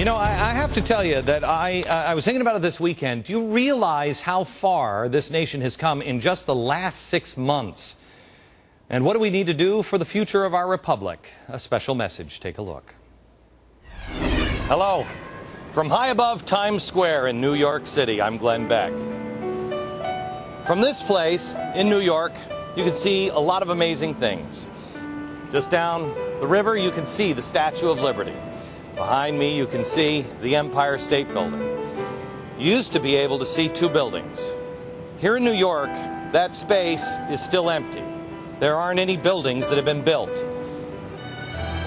You know, I have to tell you that I was thinking about it this weekend. Do you realize how far this nation has come in just the last 6 months? And what do we need to do for the future of our republic? A special message. Take a look. Hello. From high above Times Square in New York City, I'm Glenn Beck. From this place in New York, you can see a lot of amazing things. Just down the river, you can see the Statue of Liberty. Behind me, you can see the Empire State Building. You used to be able to see two buildings. Here in New York, that space is still empty. There aren't any buildings that have been built.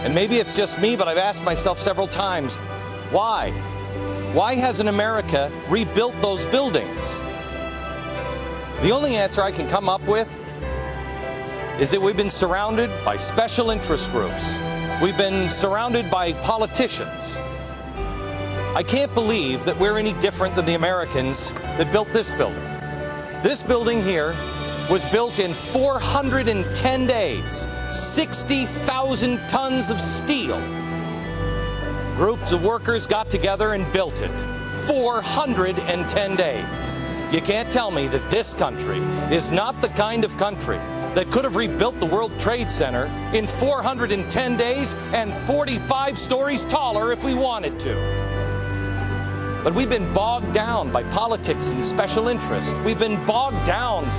And maybe it's just me, but I've asked myself several times, why? Why hasn't America rebuilt those buildings? The only answer I can come up with is that we've been surrounded by special interest groups. We've been surrounded by politicians. I can't believe that we're any different than the Americans that built this building. This building here was built in 410 days, 60,000 tons of steel. Groups of workers got together and built it. 410 days. You can't tell me that this country is not the kind of country that could have rebuilt the World Trade Center in 410 days and 45 stories taller if we wanted to. But we've been bogged down by politics and special interest. We've been bogged down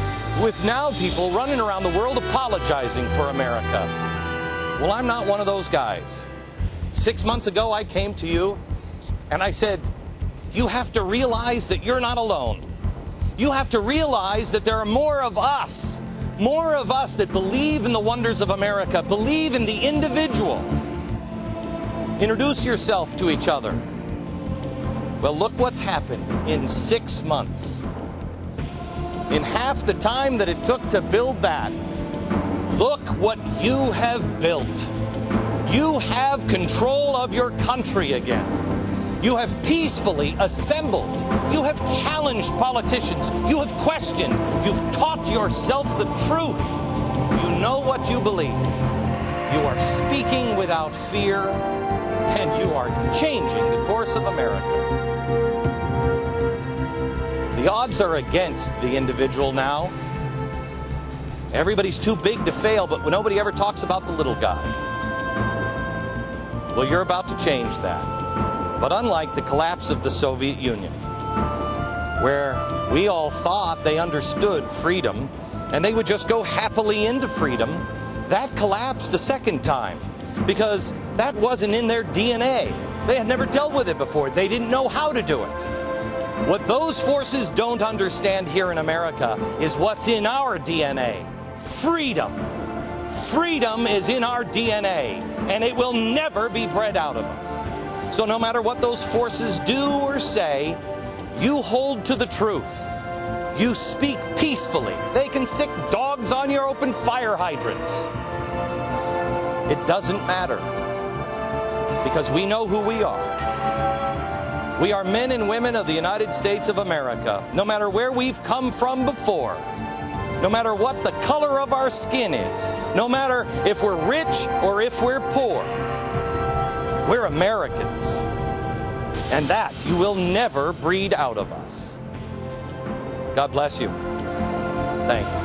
with now people running around the world apologizing for America. Well, I'm not one of those guys. 6 months ago, I came to you and I said, you have to realize that you're not alone. You have to realize that there are more of us that believe in the wonders of America, believe in the individual. Introduce yourself to each other. Well, look what's happened in 6 months. In half the time that it took to build that, look what you have built. You have control of your country again. You have peacefully assembled. You have challenged politicians. You have questioned. You've taught yourself the truth. You know what you believe. You are speaking without fear, and you are changing the course of America. The odds are against the individual now. Everybody's too big to fail, but nobody ever talks about the little guy. Well, you're about to change that. But unlike the collapse of the Soviet Union, where we all thought they understood freedom and they would just go happily into freedom, that collapsed a second time because that wasn't in their DNA. They had never dealt with it before. They didn't know how to do it. What those forces don't understand here in America is what's in our DNA. Freedom. Freedom is in our DNA, and it will never be bred out of us. So no matter what those forces do or say, you hold to the truth. You speak peacefully. They can sick dogs on your open fire hydrants. It doesn't matter, because we know who we are. We are men and women of the United States of America, no matter where we've come from before, no matter what the color of our skin is, no matter if we're rich or if we're poor. We're Americans, and that you will never breed out of us. God bless you. Thanks.